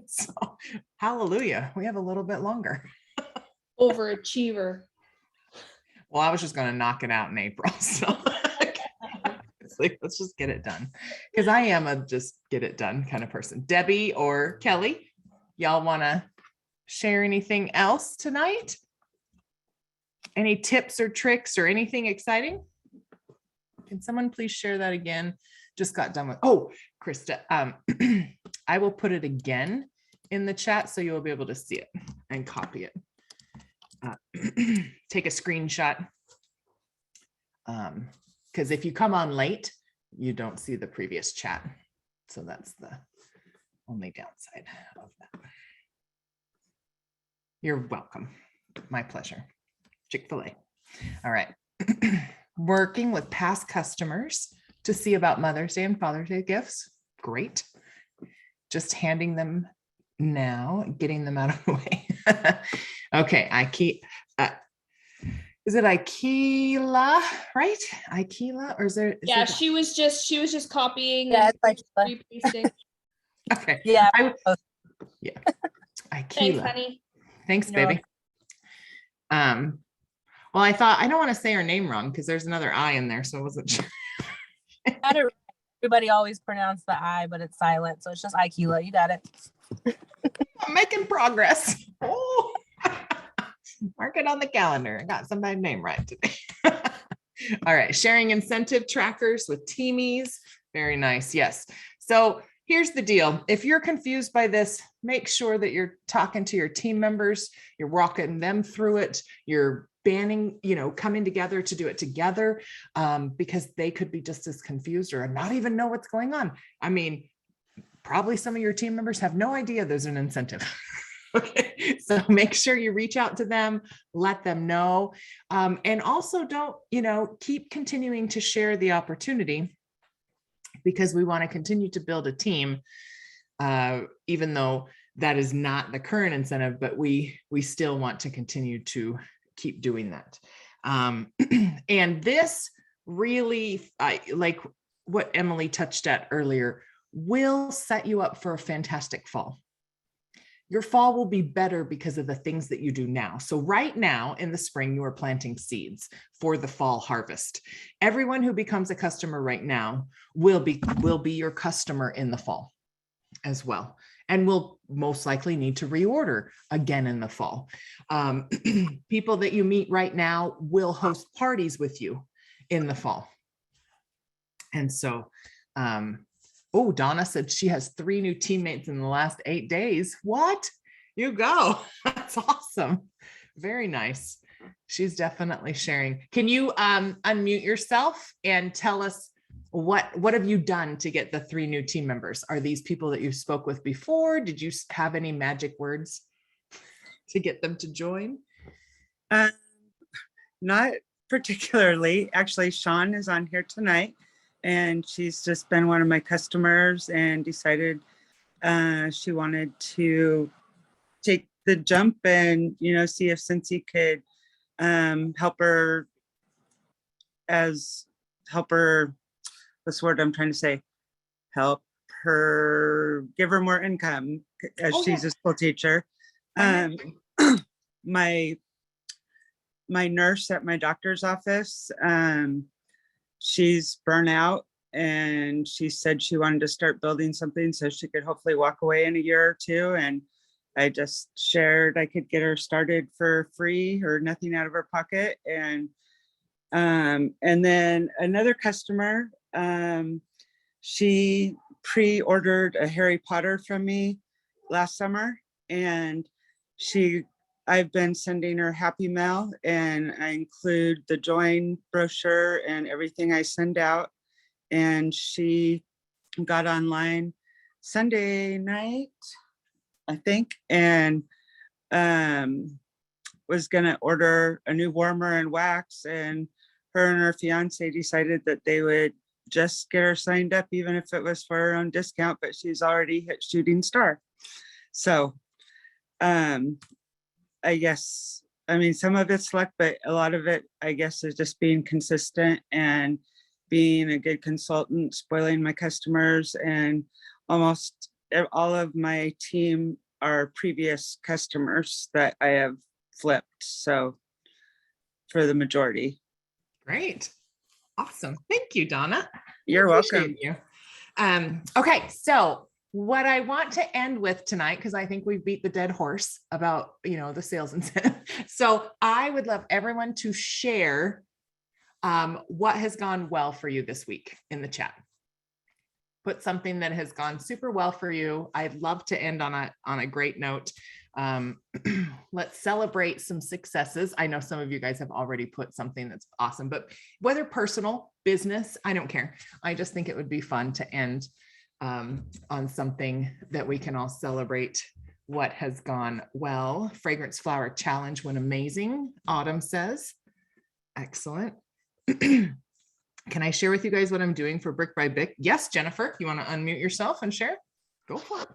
So hallelujah, we have a little bit longer. Overachiever. Well, I was just going to knock it out in April. So Seriously, let's just get it done. Because I am a just get it done kind of person. Debbie or Kelly, y'all want to share anything else tonight? Any tips or tricks or anything exciting? Can someone please share that again? Just got done with, oh, Krista, I will put it again in the chat so you'll be able to see it and copy it. Take a screenshot. Because if you come on late, you don't see the previous chat. So that's the only downside of that. You're welcome. My pleasure. Chick-fil-A. All right. Working with past customers to see about Mother's Day and Father's Day gifts. Great. Just handing them now, getting them out of the way. Okay, is it Ikela, right? Ikela, or is there? Yeah, she was just copying. Yeah, and it's like repasting. Okay. yeah. Yeah. Thanks, Ikela. honey. Thanks, You're baby. Well, I thought I don't want to say her name wrong because there's another I in there, so I wasn't sure. Everybody always pronounce the I, but it's silent. So it's just Ikela. You got it. I'm making progress. Oh. Mark it on the calendar. I got somebody's name right today. All right. Sharing incentive trackers with teamies. Very nice. Yes. So here's the deal. If you're confused by this, make sure that you're talking to your team members. You're walking them through it. You're banning, coming together to do it together, because they could be just as confused or not even know what's going on. I mean, probably some of your team members have no idea there's an incentive. Okay, so make sure you reach out to them, let them know, and also don't, keep continuing to share the opportunity, because we want to continue to build a team, even though that is not the current incentive, but we still want to continue to keep doing that. And this really, like what Emily touched at earlier, will set you up for a fantastic fall. Your fall will be better because of the things that you do now. So right now in the spring, you are planting seeds for the fall harvest. Everyone who becomes a customer right now will be your customer in the fall as well, and will most likely need to reorder again in the fall. People that you meet right now will host parties with you in the fall. And so, oh, Donna said she has 3 new teammates in the last 8 days. What? You go. That's awesome. Very nice. She's definitely sharing. Can you unmute yourself and tell us what have you done to get the 3 new team members? Are these people that you spoke with before? Did you have any magic words to get them to join? Not particularly. Actually, Sean is on here tonight, and she's just been one of my customers and decided she wanted to take the jump and, see if Scentsy could help her, what's the word I'm trying to say? Help her, give her more income as she's a school teacher. My nurse at my doctor's office, she's burnt out, and she said she wanted to start building something so she could hopefully walk away in a year or 2. And I just shared I could get her started for free or nothing out of her pocket. And then another customer, she pre-ordered a Harry Potter from me last summer, and I've been sending her Happy Mail, and I include the join brochure and everything I send out. And she got online Sunday night, I think, and was gonna order a new warmer and wax, and her and her fiance decided that they would just get her signed up, even if it was for her own discount, but she's already hit shooting star. So I guess, some of it's luck, but a lot of it, I guess, is just being consistent and being a good consultant, spoiling my customers. And almost all of my team are previous customers that I have flipped. So for the majority. Great. Awesome. Thank you, Donna. You're welcome. Appreciate you. Okay, so what I want to end with tonight, because I think we beat the dead horse about, the sales incentive. So I would love everyone to share what has gone well for you this week in the chat. Put something that has gone super well for you. I'd love to end on a great note. Let's celebrate some successes. I know some of you guys have already put something that's awesome, but whether personal, business, I don't care. I just think it would be fun to end on something that we can all celebrate what has gone well. Fragrance Flower Challenge went amazing, Autumn says. Excellent. Can I share with you guys what I'm doing for Brick by Brick? Yes, Jennifer, you want to unmute yourself and share? Go for it.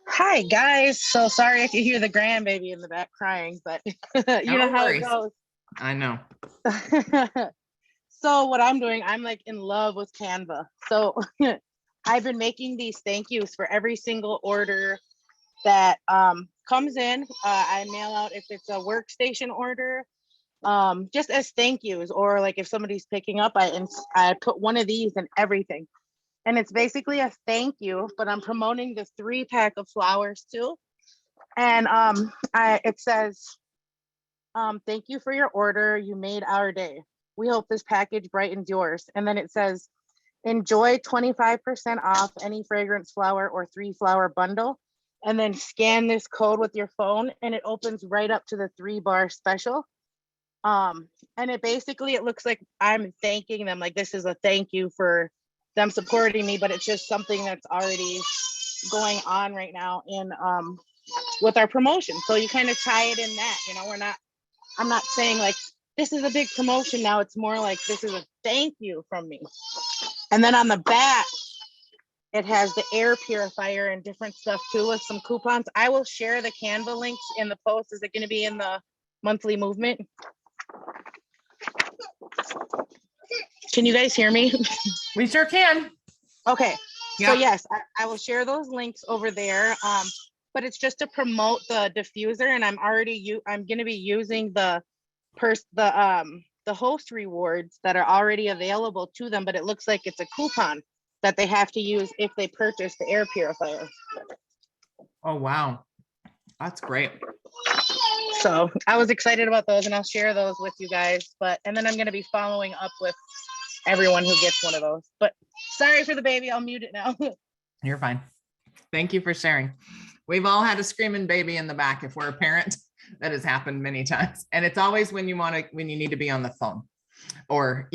Hi guys. So sorry if you hear the grandbaby in the back crying, but you know how it goes. I know. So what I'm doing, I'm like in love with Canva. So I've been making these thank yous for every single order that comes in. I mail out if it's a workstation order, just as thank yous, or like if somebody's picking up, I put one of these in everything. And it's basically a thank you, but I'm promoting the 3-pack of flowers too. And it says, thank you for your order. You made our day. We hope this package brightens yours. And then it says, enjoy 25% off any fragrance flower or 3-flower bundle. And then scan this code with your phone and it opens right up to the 3-bar special. And it looks like I'm thanking them. Like this is a thank you for them supporting me, but it's just something that's already going on right now in with our promotion. So you kind of tie it in that, I'm not saying like this is a big promotion now. It's more like this is a thank you from me. And then on the back, it has the air purifier and different stuff too with some coupons. I will share the Canva links in the post. Is it going to be in the monthly movement? Can you guys hear me? We sure can. Okay. Yeah. So yes, I will share those links over there. But it's just to promote the diffuser, and I'm going to be using the host rewards that are already available to them, but it looks like it's a coupon that they have to use if they purchase the air purifier. Oh, wow. That's great. So I was excited about those, and I'll share those with you guys. And then I'm going to be following up with everyone who gets one of those. But sorry for the baby. I'll mute it now. You're fine. Thank you for sharing. We've all had a screaming baby in the back if we're a parent. That has happened many times. And it's always when you need to be on the phone, or,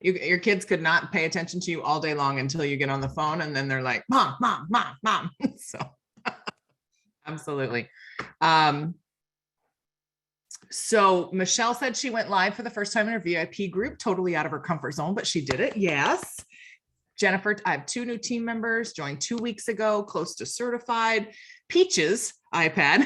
your kids could not pay attention to you all day long until you get on the phone. And then they're like, mom, mom, mom, mom. So absolutely. So Michelle said she went live for the first time in her VIP group, totally out of her comfort zone, but she did it. Yes. Jennifer, I have 2 new team members, joined 2 weeks ago, close to certified. Peaches iPad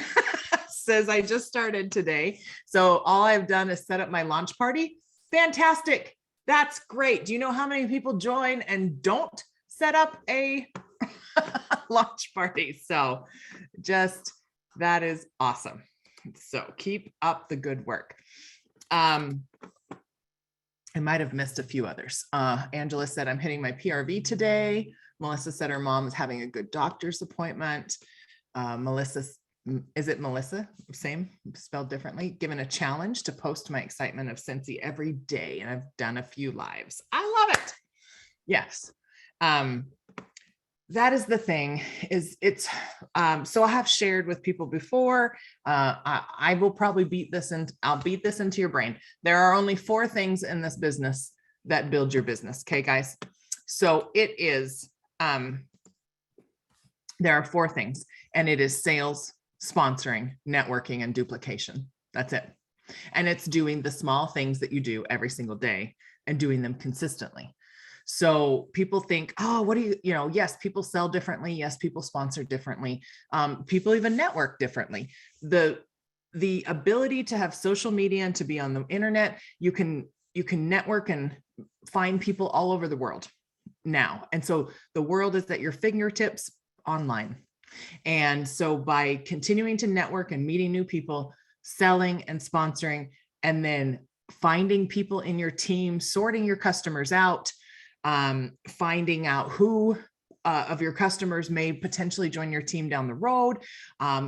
says I just started today. So all I've done is set up my launch party. Fantastic. That's great. Do you know how many people join and don't set up a launch party? So that is awesome. So keep up the good work. I might have missed a few others. Angela said, I'm hitting my PRV today. Melissa said her mom is having a good doctor's appointment. Is it Melissa? Same, spelled differently. Given a challenge to post my excitement of Scentsy every day. And I've done a few lives. I love it. Yes. That is the thing so I have shared with people before, I will probably I'll beat this into your brain. There are only 4 things in this business that build your business. Okay, guys. So it is, there are 4 things, and it is sales, sponsoring, networking, and duplication. That's it. And it's doing the small things that you do every single day and doing them consistently. So people think, oh, what do yes, people sell differently. Yes, people sponsor differently. People even network differently. The ability to have social media and to be on the internet, you can network and find people all over the world now. And so the world is at your fingertips online. And so by continuing to network and meeting new people, selling and sponsoring, and then finding people in your team, sorting your customers out, finding out who of your customers may potentially join your team down the road,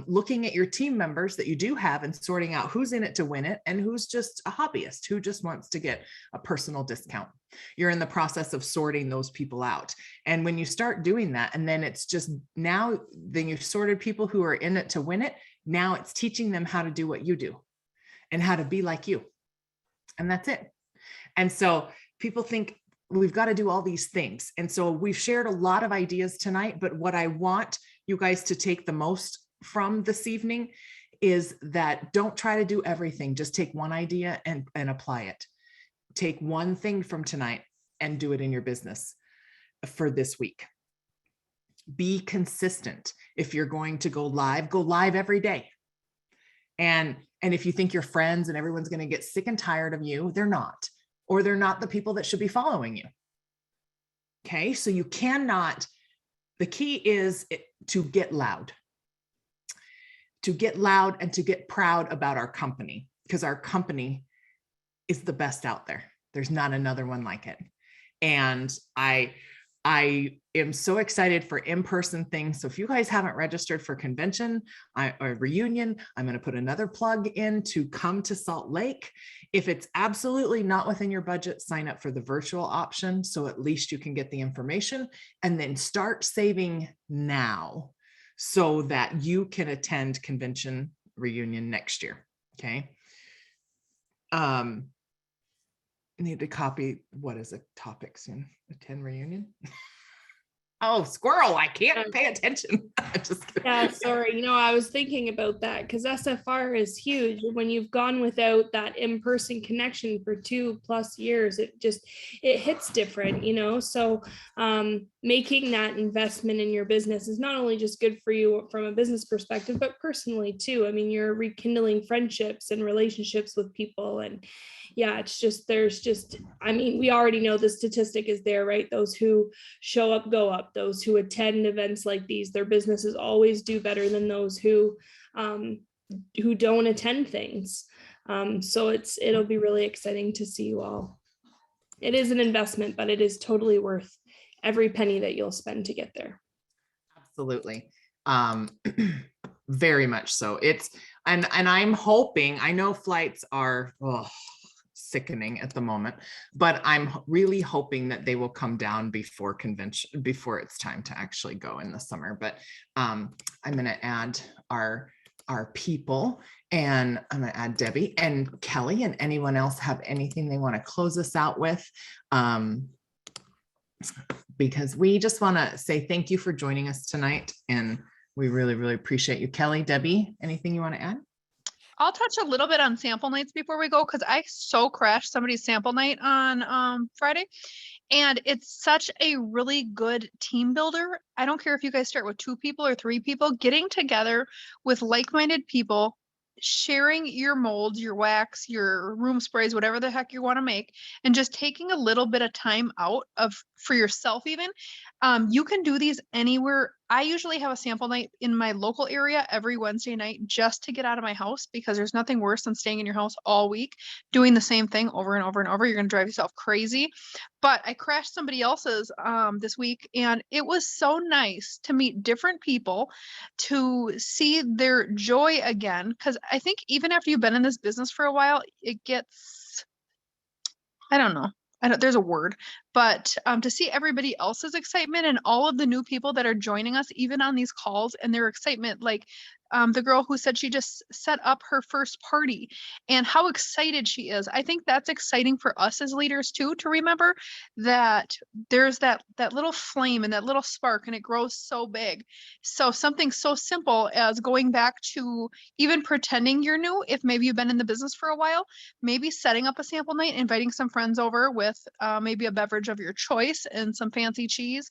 looking at your team members that you do have and sorting out who's in it to win it and who's just a hobbyist who just wants to get a personal discount. You're in the process of sorting those people out. And when you start doing that, and then it's just now, then you've sorted people who are in it to win it. Now it's teaching them how to do what you do and how to be like you. And that's it. And so people think, we've got to do all these things. And so we've shared a lot of ideas tonight, but what I want you guys to take the most from this evening is that don't try to do everything. Just take one idea and apply it. Take one thing from tonight and do it in your business for this week. Be consistent. If you're going to go live every day. And if you think your friends and everyone's going to get sick and tired of you, they're not. Or they're not the people that should be following you. Okay, so you cannot, the key is to get loud. To get loud and to get proud about our company, because our company is the best out there. There's not another one like it. And I am so excited for in-person things. So if you guys haven't registered for convention or reunion, I'm going to put another plug in to come to Salt Lake. If it's absolutely not within your budget, sign up for the virtual option. So at least you can get the information and then start saving now so that you can attend convention reunion next year. Okay. Need to copy, what is a topic soon? Attend reunion? Oh, squirrel, I can't pay attention. Just kidding. Yeah, sorry. I was thinking about that because SFR is huge. When you've gone without that in-person connection for 2+ years, it hits different, So making that investment in your business is not only just good for you from a business perspective, but personally too. I mean, you're rekindling friendships and relationships with people. And yeah, we already know the statistic is there, right? Those who show up, go up. Those who attend events like these, their businesses always do better than those who don't attend things. So it'll be really exciting to see you all. It is an investment, but it is totally worth every penny that you'll spend to get there. Absolutely. Very much so. And I'm hoping, I know flights are sickening at the moment, but I'm really hoping that they will come down before convention, before it's time to actually go in the summer. But I'm going to add our people, and I'm going to add Debbie and Kelly, and anyone else have anything they want to close us out with, because we just want to say thank you for joining us tonight, and we really, really appreciate you. Kelly, Debbie, anything you want to add? I'll touch a little bit on sample nights before we go, because I so crashed somebody's sample night on Friday, and it's such a really good team builder. I don't care if you guys start with 2 people or 3 people, getting together with like-minded people, sharing your molds, your wax, your room sprays, whatever the heck you want to make, and just taking a little bit of time out for yourself even. You can do these anywhere. I usually have a sample night in my local area every Wednesday night just to get out of my house, because there's nothing worse than staying in your house all week, doing the same thing over and over and over. You're going to drive yourself crazy. But I crashed somebody else's this week, and it was so nice to meet different people, to see their joy again. Because I think even after you've been in this business for a while, it gets, I don't know, there's a word, but to see everybody else's excitement and all of the new people that are joining us, even on these calls, and their excitement, like the girl who said she just set up her first party and how excited she is. I think that's exciting for us as leaders too, to remember that there's that little flame and that little spark, and it grows so big. So something so simple as going back to even pretending you're new, if maybe you've been in the business for a while, maybe setting up a sample night, inviting some friends over with maybe a beverage of your choice and some fancy cheese,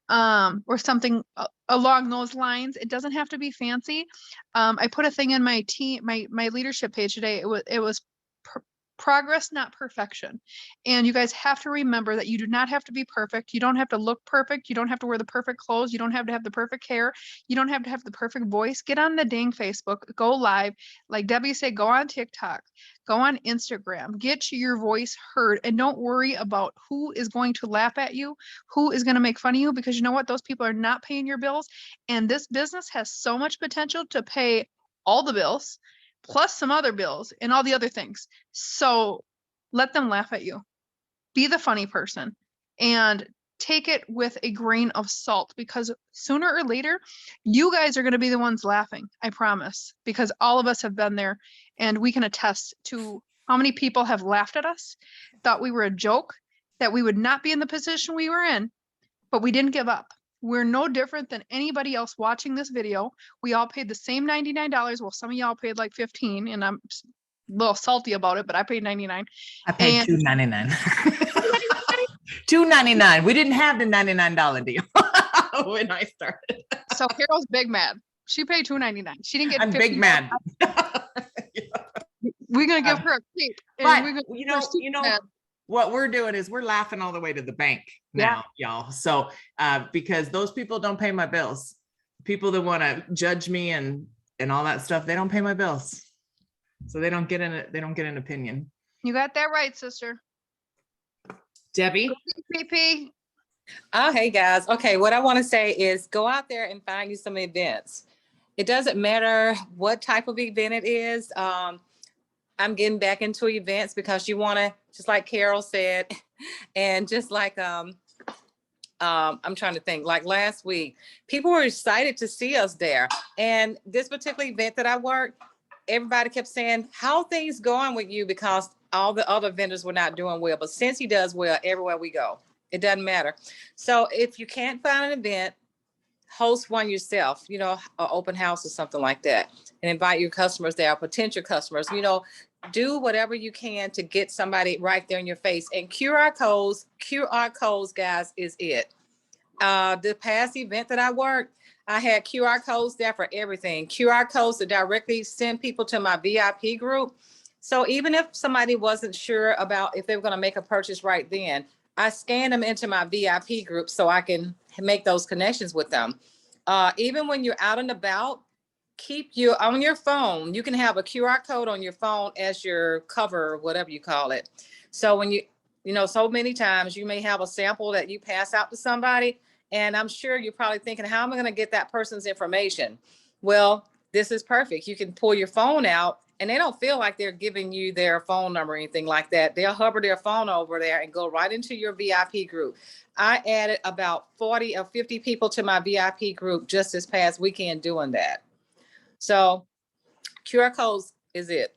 or something along those lines. It doesn't have to be fancy. I put a thing in my my leadership page today. It was progress, not perfection. And you guys have to remember that you do not have to be perfect. You don't have to look perfect. You don't have to wear the perfect clothes. You don't have to have the perfect hair. You don't have to have the perfect voice. Get on the dang Facebook, go live. Like Debbie said, go on TikTok, Go on Instagram, get your voice heard, and don't worry about who is going to laugh at you, who is going to make fun of you, because you know what? Those people are not paying your bills. And this business has so much potential to pay all the bills, plus some other bills and all the other things. So let them laugh at you. Be the funny person and take it with a grain of salt, because sooner or later, you guys are going to be the ones laughing. I promise, because all of us have been there, and we can attest to how many people have laughed at us, thought we were a joke, that we would not be in the position we were in, but we didn't give up. We're no different than anybody else watching this video. We all paid the same $99. Well, some of y'all paid like 15, and I'm a little salty about it, but I paid 99. I paid $2.99. $2.99. We didn't have the $99 deal when I started. So Carol's big mad. She paid $2.99. She didn't get. I'm big mad. We're gonna give her a cape. But you know what we're doing is we're laughing all the way to the bank now, y'all. So because those people don't pay my bills. People that want to judge me and all that stuff, they don't pay my bills. So they don't get an opinion. You got that right, sister. Debbie? PP. Oh, hey guys. Okay, what I want to say is go out there and find you some events. It doesn't matter what type of event it is. I'm getting back into events because you want to, just like Carol said, and just like I'm trying to think, like last week, people were excited to see us there. And this particular event that I worked, everybody kept saying, how things going with you? Because all the other vendors were not doing well, but Scentsy does well everywhere we go. It doesn't matter. So if you can't find an event, host one yourself, you know, an open house or something like that, and invite your customers there, potential customers, you know, do whatever you can to get somebody right there in your face. And QR codes, guys, is it. The past event that I worked, I had QR codes there for everything. QR codes to directly send people to my VIP group. So even if somebody wasn't sure about if they were going to make a purchase right then, I scan them into my VIP group so I can make those connections with them. Even when you're out and about, keep you on your phone. You can have a QR code on your phone as your cover, or whatever you call it. So when you know, so many times you may have a sample that you pass out to somebody, and I'm sure you're probably thinking, how am I going to get that person's information? Well, this is perfect. You can pull your phone out, and they don't feel like they're giving you their phone number or anything like that. They'll hover their phone over there and go right into your VIP group. I added about 40 or 50 people to my VIP group just this past weekend doing that. So QR codes is it.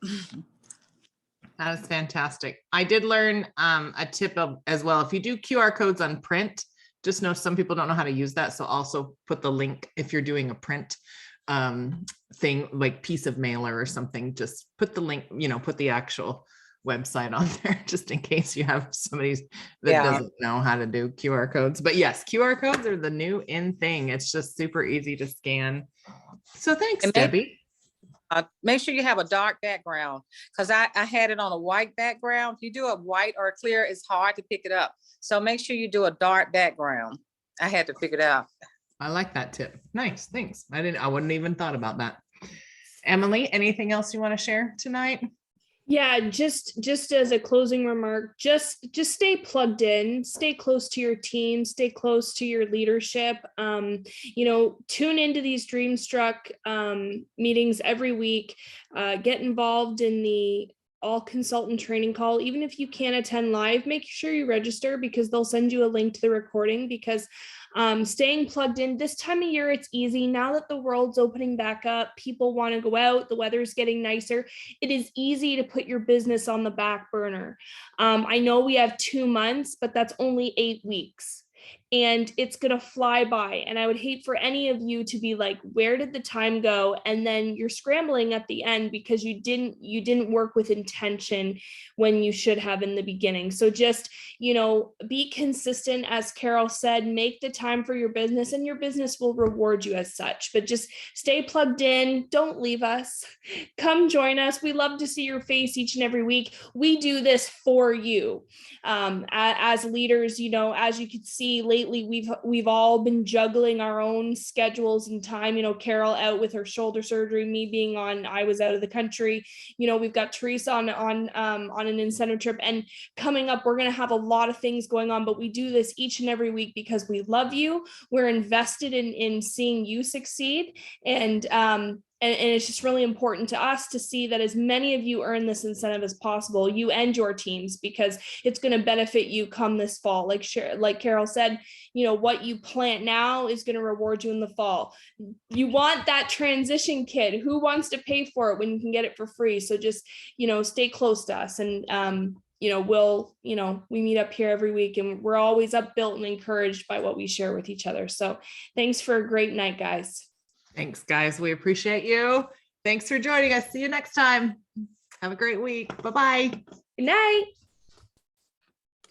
That is fantastic. I did learn a tip as well. If you do QR codes on print, just know some people don't know how to use that. So also put the link if you're doing a print thing, like piece of mailer or something, just put the link, you know, put the actual website on there just in case you have somebody that doesn't know how to do QR codes. But yes, QR codes are the new in thing. It's just super easy to scan. So thanks, Debbie. Make sure you have a dark background, because I had it on a white background. If you do a white or a clear, it's hard to pick it up. So make sure you do a dark background. I had to figure it out. I like that tip. Nice, thanks. I wouldn't even thought about that. Emily, anything else you want to share tonight? Yeah, just as a closing remark, just stay plugged in, stay close to your team, stay close to your leadership. You know, tune into these Dreamstruck meetings every week. Get involved in the all consultant training call. Even if you can't attend live, make sure you register, because they'll send you a link to the recording. Because staying plugged in this time of year, it's easy. Now that the world's opening back up, people want to go out, the weather's getting nicer. It is easy to put your business on the back burner. I know we have 2 months, but that's only 8 weeks. And it's going to fly by. And I would hate for any of you to be like, where did the time go? And then you're scrambling at the end because you didn't work with intention when you should have in the beginning. So just, you know, be consistent. As Carol said, make the time for your business, and your business will reward you as such. But just stay plugged in. Don't leave us. Come join us. We love to see your face each and every week. We do this for you. As leaders, you know, as you can see, lately we've all been juggling our own schedules and time. Carol out with her shoulder surgery, me being I was out of the country. We've got Teresa on an incentive trip, and coming up, we're going to have a lot of things going on, but we do this each and every week because we love you. We're invested in seeing you succeed. And it's just really important to us to see that as many of you earn this incentive as possible, you and your teams, because it's going to benefit you come this fall. Like Carol said, what you plant now is going to reward you in the fall. You want that transition kit. Who wants to pay for it when you can get it for free? So just, stay close to us. And, we meet up here every week, and we're always upbuilt and encouraged by what we share with each other. So thanks for a great night, guys. Thanks, guys. We appreciate you. Thanks for joining us. See you next time. Have a great week. Bye-bye. Good night.